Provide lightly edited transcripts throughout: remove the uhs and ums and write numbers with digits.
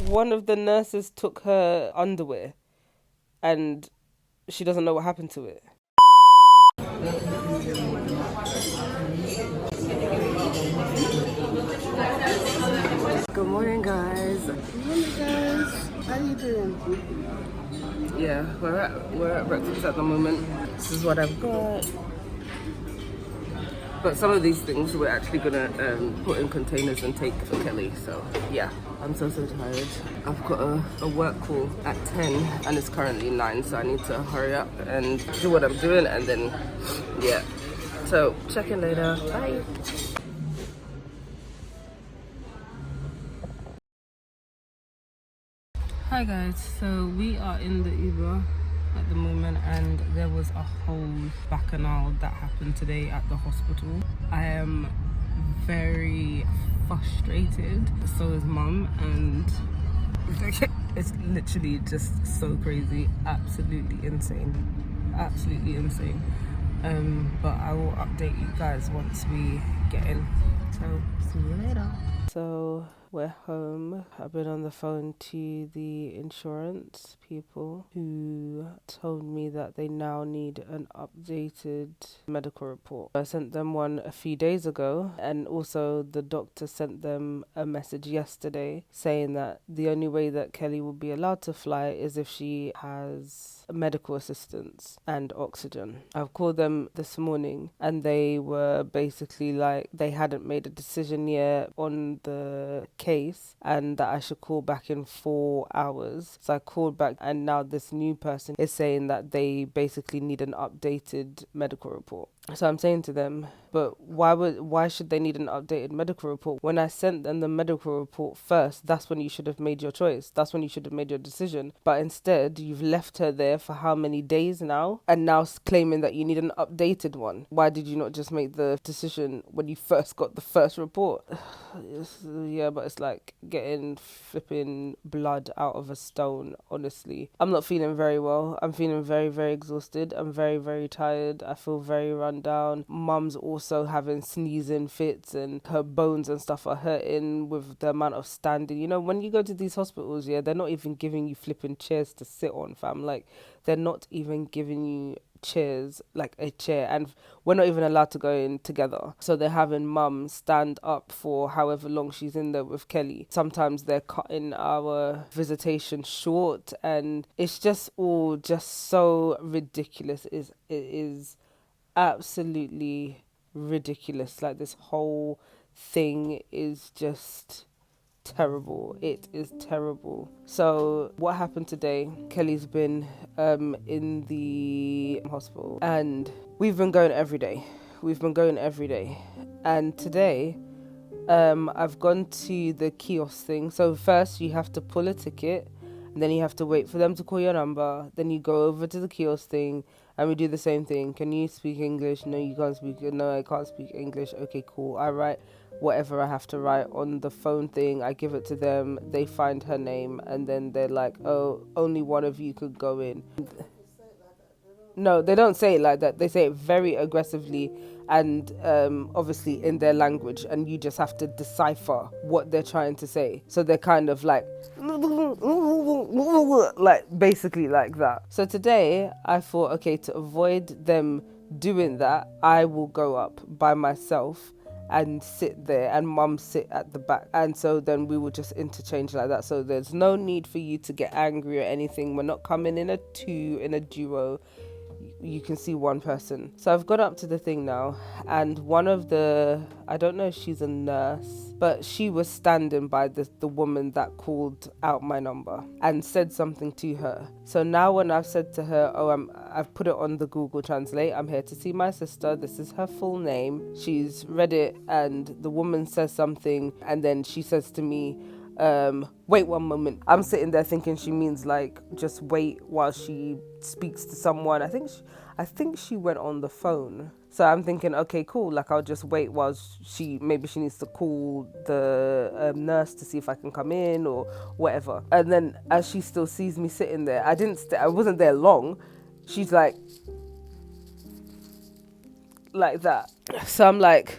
One of the nurses took her underwear and she doesn't know what happened to it. Good morning, guys. Good morning, guys. How you doing? Yeah, we're at breakfast at the moment. This is what I've got. But some of these things we're actually gonna put in containers and take for Kelly. So yeah, I'm so tired. I've got a work call at 10 and it's currently 9, so I need to hurry up and do what I'm doing, and then yeah. So check in later. Bye. Hi guys, so we are in the Uber at the moment, and there was a whole bacchanal that happened today at the hospital. I am very frustrated, so is mum, and it's literally just so crazy, absolutely insane. But I will update you guys once we get in, so see you later. So we're home. I've been on the phone to the insurance people who told me that they now need an updated medical report. I sent them one a few days ago, and also the doctor sent them a message yesterday saying that the only way that Kelly will be allowed to fly is if she has medical assistance and oxygen. I've called them this morning and they were basically like they hadn't made a decision yet on the case and that I should call back in 4 hours. So I called back, and now this new person is saying that they basically need an updated medical report. So I'm saying to them, but why should they need an updated medical report? When I sent them the medical report first, that's when you should have made your choice. That's when you should have made your decision. But instead, you've left her there for how many days now? And now claiming that you need an updated one. Why did you not just make the decision when you first got the first report? Yeah, but it's like getting flipping blood out of a stone, honestly. I'm not feeling very well. I'm feeling very exhausted. I'm very tired. I feel very run down. Mum's also having sneezing fits and her bones and stuff are hurting with the amount of standing. You know, when you go to these hospitals, yeah, they're not even giving you flipping chairs to sit on, fam. Like, they're not even giving you chairs, like a chair, and we're not even allowed to go in together, so they're having mum stand up for however long she's in there with Kelly. Sometimes they're cutting our visitation short, and it's just all just so ridiculous. It is absolutely ridiculous. Like, this whole thing is just terrible. It is terrible. So what happened today? Kelly's been in the hospital, and we've been going every day. And today I've gone to the kiosk thing. So first you have to pull a ticket, and then you have to wait for them to call your number. Then you go over to the kiosk thing and we do the same thing. Can you speak English? No, you can't speak. No, I can't speak English. Okay, cool. I write whatever I have to write on the phone thing. I give it to them. They find her name, and then they're like, oh, only one of you could go in. No, they don't say it like that. They say it very aggressively and obviously in their language, and you just have to decipher what they're trying to say. So they're kind of like basically like that. So today I thought, okay, to avoid them doing that, I will go up by myself and sit there, and mum sit at the back, and so then we will just interchange like that. So there's no need for you to get angry or anything. We're not coming in a duo. You can see one person. So I've got up to the thing now, and one of the, I don't know if she's a nurse, but she was standing by the woman that called out my number and said something to her. So now when I've said to her, I've put it on the Google Translate, I'm here to see my sister, this is her full name. She's read it, and the woman says something, and then she says to me, wait one moment. I'm sitting there thinking she means like just wait while she speaks to someone. I think she went on the phone. So I'm thinking, okay, cool. Like, I'll just wait while maybe she needs to call the nurse to see if I can come in or whatever. And then as she still sees me sitting there, I wasn't there long. She's like that. So I'm like,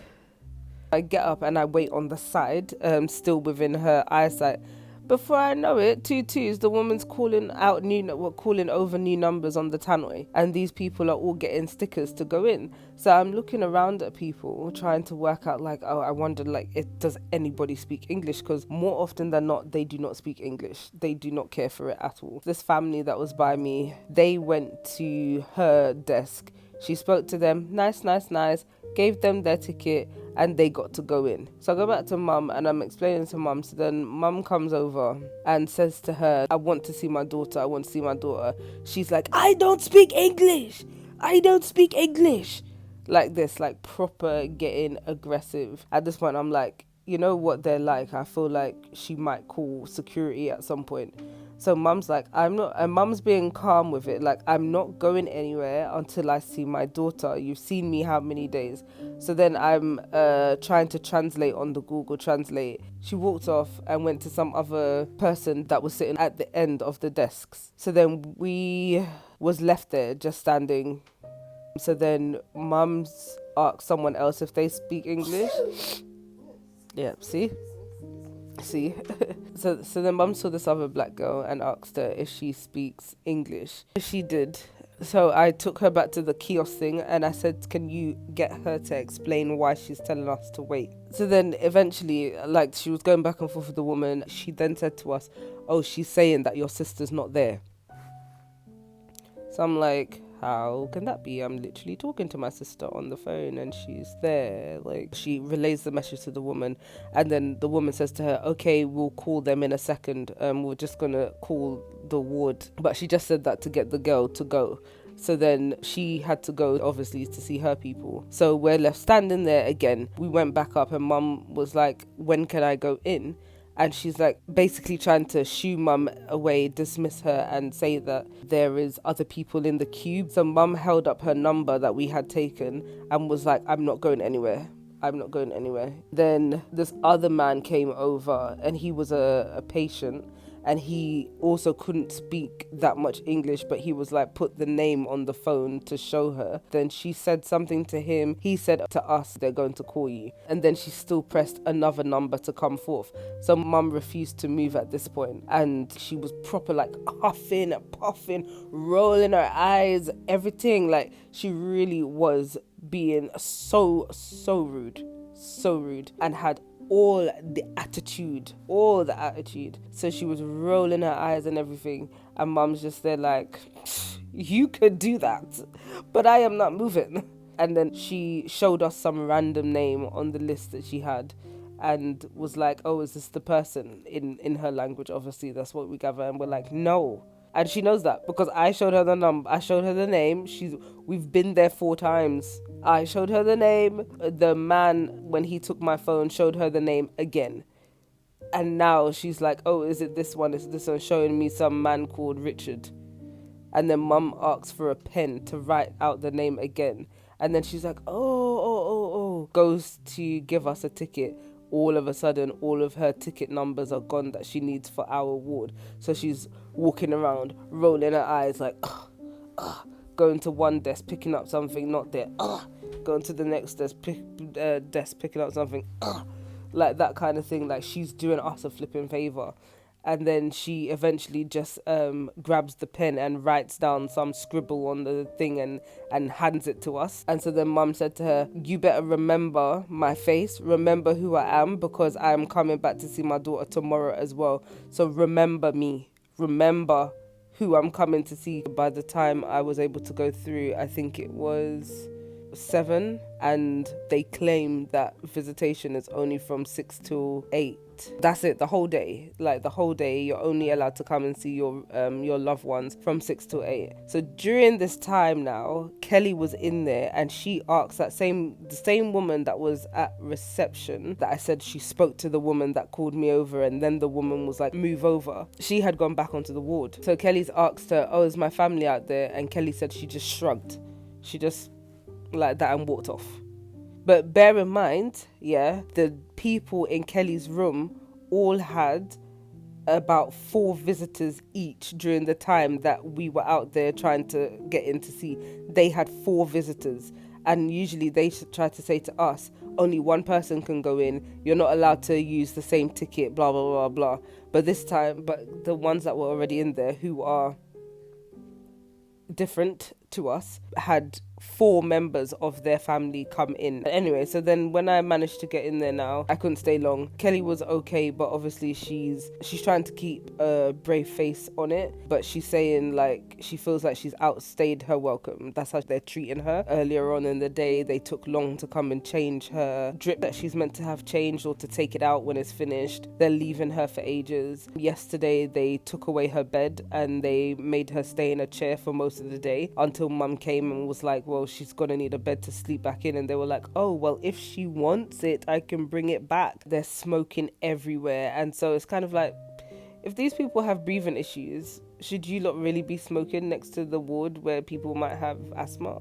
I get up and I wait on the side, still within her eyesight. Before I know it, two twos, the woman's calling over new numbers on the tannoy, and these people are all getting stickers to go in. So I'm looking around at people trying to work out, like, oh, I wonder, like, does anybody speak English? Because more often than not, they do not speak English. They do not care for it at all. This family that was by me, they went to her desk. She spoke to them, nice, gave them their ticket, and they got to go in. So I go back to mum and I'm explaining to mum. So then mum comes over and says to her, I want to see my daughter. She's like, I don't speak English. Like this, like proper getting aggressive. At this point, I'm like, you know what they're like. I feel like she might call security at some point. So mum's like, I'm not, and mum's being calm with it. Like, I'm not going anywhere until I see my daughter. You've seen me how many days? So then I'm trying to translate on the Google Translate. She walked off and went to some other person that was sitting at the end of the desks. So then we was left there just standing. So then mum's asked someone else if they speak English. Yeah, see? So then mum saw this other black girl and asked her if she speaks English. She did. So I took her back to the kiosk thing and I said, can you get her to explain why she's telling us to wait? So then eventually, like, she was going back and forth with the woman. She then said to us, oh, she's saying that your sister's not there. So I'm like, how can that be? I'm literally talking to my sister on the phone and she's there. Like, she relays the message to the woman and then the woman says to her, okay, we'll call them in a second. We're just gonna call the ward. But she just said that to get the girl to go. So then she had to go, obviously, to see her people. So we're left standing there again. We went back up and mum was like, when can I go in? And she's like basically trying to shoo mum away, dismiss her and say that there is other people in the queue. So mum held up her number that we had taken and was like, I'm not going anywhere. Then this other man came over and he was a patient and he also couldn't speak that much English, but he was like, put the name on the phone to show her. Then she said something to him. He said to us, they're going to call you. And then she still pressed another number to come forth. So mum refused to move at this point. And she was proper like huffing and puffing, rolling her eyes, everything. Like, she really was being so rude, and had all the attitude. So she was rolling her eyes and everything, and mum's just there like, you could do that, but I am not moving. And then she showed us some random name on the list that she had and was like, oh, is this the person? In her language, obviously, that's what we gather. And we're like, no. And she knows that because I showed her the number, I showed her the name. We've been there 4 times. I showed her the name. The man, when he took my phone, showed her the name again. And now she's like, oh, is it this one? Is this one? Showing me some man called Richard. And then mum asks for a pen to write out the name again. And then she's like, oh. Goes to give us a ticket. All of a sudden, all of her ticket numbers are gone that she needs for our ward. So she's walking around, rolling her eyes like, going to one desk, picking up something, not there, going to the next desk, picking up something, like that kind of thing. Like, she's doing us a flipping favour. And then she eventually just grabs the pen and writes down some scribble on the thing and hands it to us. And so then mum said to her, you better remember my face, remember who I am, because I'm coming back to see my daughter tomorrow as well. So remember me, remember who I'm coming to see. By the time I was able to go through, I think it was 7, and they claim that visitation is only from 6 till 8. That's it, the whole day. Like, the whole day you're only allowed to come and see your loved ones from 6 till 8. So during this time now, Kelly was in there and she asked the same woman that was at reception, that I said she spoke to the woman that called me over, and then the woman was like, move over. She had gone back onto the ward. So Kelly's asked her, oh, is my family out there? And Kelly said she just shrugged. She just like that and walked off. But bear in mind, the people in Kelly's room all had about 4 visitors each during the time that we were out there trying to get in to see. They had 4 visitors, And usually they try to say to us, only one person can go in, you're not allowed to use the same ticket, blah blah blah blah. But this time, but the ones that were already in there, who are different to us, had 4 members of their family come in. Anyway, so then when I managed to get in there now, I couldn't stay long. Kelly was okay, but obviously she's trying to keep a brave face on it, but she's saying like she feels like she's outstayed her welcome. That's how they're treating her. Earlier on in the day, they took long to come and change her drip that she's meant to have changed, or to take it out when it's finished. They're leaving her for ages. Yesterday they took away her bed and they made her stay in a chair for most of the day until mum came and was like, well, she's gonna need a bed to sleep back in. And they were like, oh well, if she wants it, I can bring it back. They're smoking everywhere, and so it's kind of like, if these people have breathing issues, should you not really be smoking next to the ward where people might have asthma?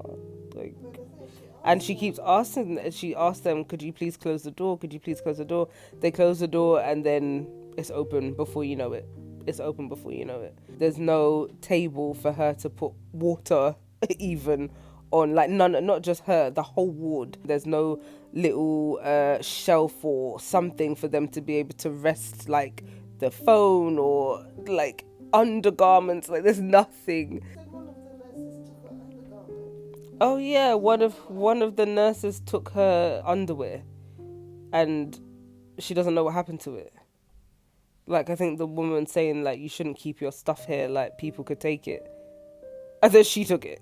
Like, and she keeps asking, she asked them, could you please close the door, could you please close the door? They close the door and then it's open before you know it. It's open before you know it. There's no table for her to put water even on, like none, not just her, the whole ward. There's no little shelf or something for them to be able to rest, like the phone or like undergarments. Like there's nothing. Oh yeah, one of the nurses took her underwear and she doesn't know what happened to it. Like, I think the woman saying, like, you shouldn't keep your stuff here, like, people could take it. And then she took it.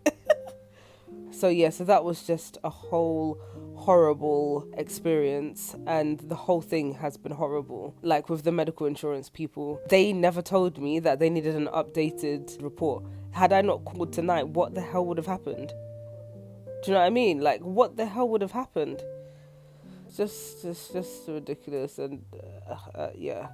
So, yeah, so that was just a whole horrible experience. And the whole thing has been horrible. Like, with the medical insurance people, they never told me that they needed an updated report. Had I not called tonight, what the hell would have happened? Do you know what I mean? Like, what the hell would have happened? Just ridiculous. And, yeah.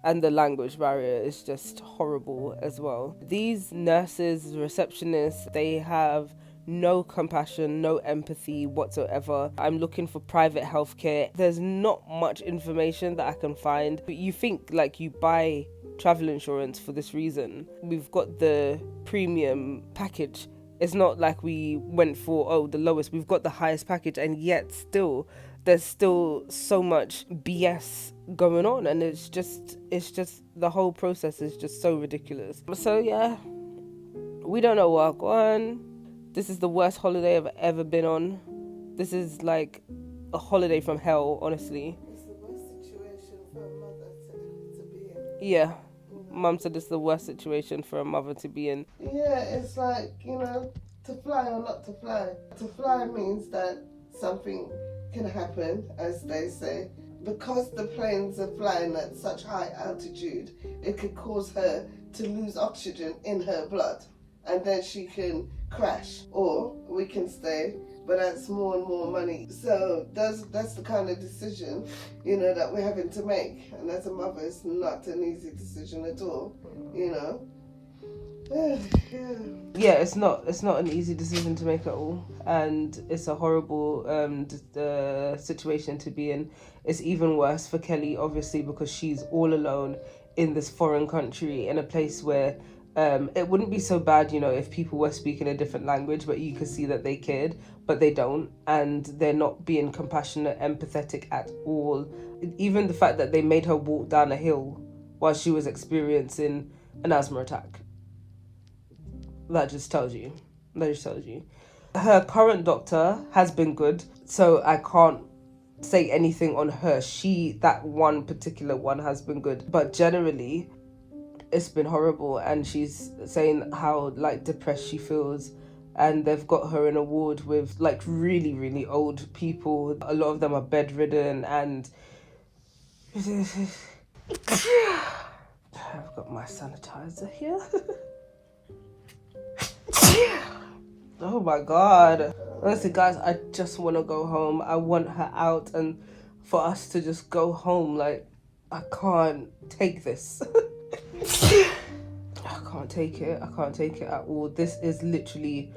And the language barrier is just horrible as well. These nurses, receptionists, they have no compassion, no empathy whatsoever. I'm looking for private healthcare. There's not much information that I can find. But you think like you buy travel insurance for this reason. We've got the premium package. It's not like we went for, the lowest. We've got the highest package, and yet still there's still so much BS going on, and it's just the whole process is just so ridiculous. So yeah, we don't know what on. This is the worst holiday I've ever been on. This is like a holiday from hell, honestly. It's the worst situation for a mother to be in. Yeah, Mum said it's the worst situation for a mother to be in. Yeah, it's like, to fly or not to fly. To fly means that something can happen, as they say. Because the planes are flying at such high altitude, it could cause her to lose oxygen in her blood, and then she can crash. Or we can stay, but that's more and more money. So that's the kind of decision, that we're having to make. And as a mother, it's not an easy decision at all, Yeah, it's not an easy decision to make at all, and it's a horrible situation to be in. It's even worse for Kelly, obviously, because she's all alone in this foreign country, in a place where it wouldn't be so bad, if people were speaking a different language, but you could see that they cared, but they don't, and they're not being compassionate, empathetic at all. Even the fact that they made her walk down a hill while she was experiencing an asthma attack. That just tells you. Her current doctor has been good, so I can't say anything on her. That one particular one has been good, but generally it's been horrible. And she's saying how like depressed she feels, and they've got her in a ward with like really, really old people. A lot of them are bedridden, and I've got my sanitizer here. Oh my god. Honestly, guys, I just want to go home. I want her out and for us to just go home. Like, I can't take this. I can't take it at all. This is literally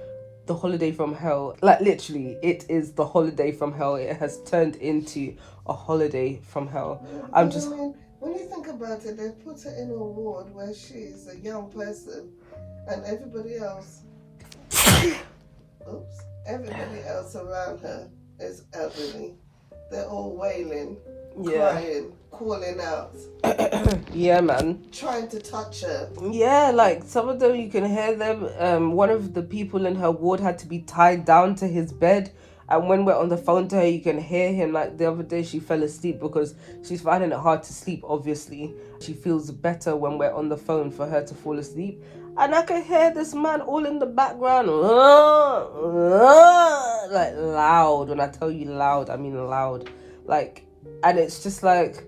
the holiday from hell. Like, literally, it is the holiday from hell. It has turned into a holiday from hell. I mean, when you think about it, they put her in a ward where she's a young person and everybody else Oops. Everybody else around her is elderly. They're all wailing, crying, calling out. Yeah, man. Trying to touch her. Yeah, like some of them you can hear them. One of the people in her ward had to be tied down to his bed. And when we're on the phone to her, you can hear him. Like the other day, she fell asleep because she's finding it hard to sleep, obviously. She feels better when we're on the phone for her to fall asleep. And I can hear this man all in the background. Like loud. When I tell you loud, I mean loud. Like, and it's just like,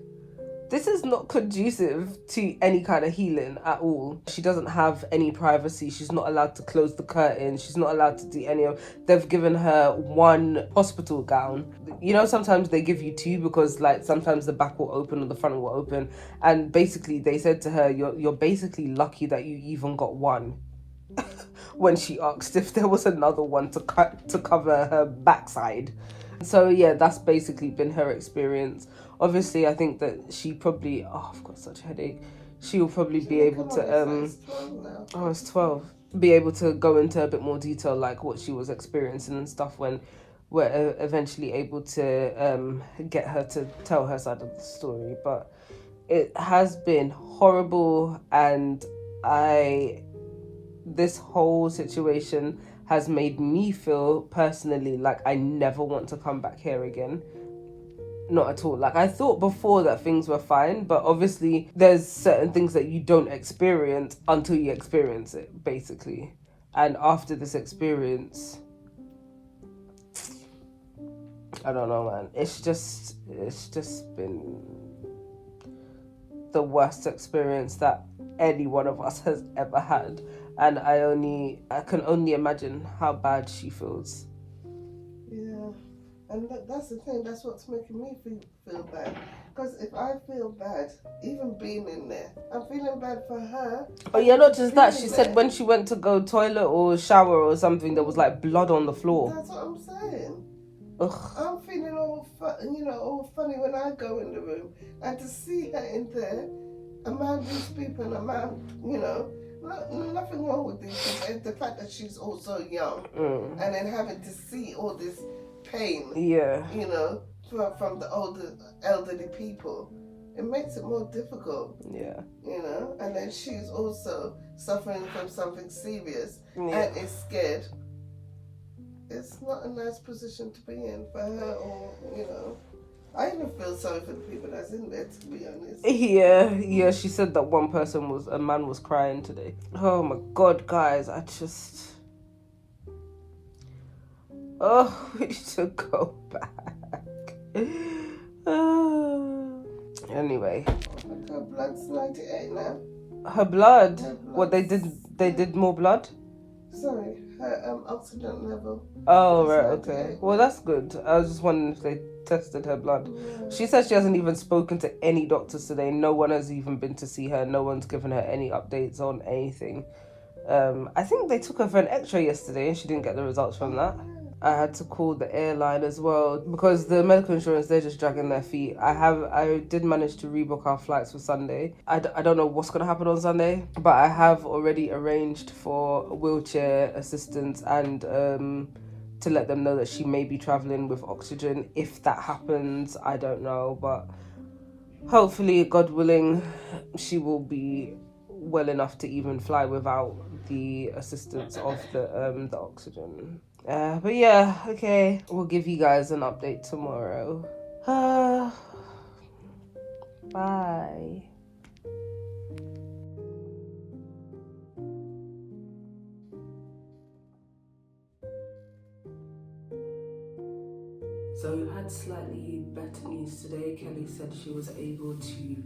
this is not conducive to any kind of healing at all. She doesn't have any privacy. She's not allowed to close the curtain. She's not allowed to do any of... They've given her one hospital gown. You know, sometimes they give you two because, like, sometimes the back will open or the front will open. And basically, they said to her, you're basically lucky that you even got one. When she asked if there was another one to cover her backside. So yeah, that's basically been her experience. Obviously, I think that she probably... Oh, I've got such a headache. She will probably be able to... Oh, it's 12. Be able to go into a bit more detail, like what she was experiencing and stuff when we're eventually able to get her to tell her side of the story. But it has been horrible, and this whole situation has made me feel personally like I never want to come back here again. Not at all. Like, I thought before that things were fine, but obviously there's certain things that you don't experience until you experience it, basically. And after this experience, I don't know, man. It's just been the worst experience that any one of us has ever had. And I can only imagine how bad she feels. Yeah, and that's the thing. That's what's making me feel bad. Because if I feel bad, even being in there, I'm feeling bad for her. Oh yeah, not just that. She said when she went to go toilet or shower or something, there was like blood on the floor. That's what I'm saying. Ugh. I'm feeling all all funny when I go in the room, and to see her in there, among these people, nothing wrong with these people. The fact that she's also young, and then having to see all this pain, from the elderly people, it makes it more difficult. Yeah. And then she's also suffering from something serious and is scared. It's not a nice position to be in for her, or I even feel sorry for the people that's in there, to be honest. Yeah, she said that a man was crying today. Oh my god, guys, we need to go back. Anyway. Her blood's 98 now. Her blood? What, they did more blood? Sorry, her oxygen level. Oh, right, okay. Well, that's good. I was just wondering if they tested her blood. Yeah. She says she hasn't even spoken to any doctors today. No one has even been to see her. No one's given her any updates on anything. I think they took her for an x-ray yesterday and she didn't get the results from that. I had to call the airline as well because the medical insurance, they're just dragging their feet. I did manage to rebook our flights for Sunday. I don't know what's going to happen on Sunday, but I have already arranged for wheelchair assistance and to let them know that she may be traveling with oxygen. If that happens, I don't know, but hopefully, God willing, she will be well enough to even fly without the assistance of the oxygen. But yeah, okay, we'll give you guys an update tomorrow. Bye. So we had slightly better news today. Kelly said she was able to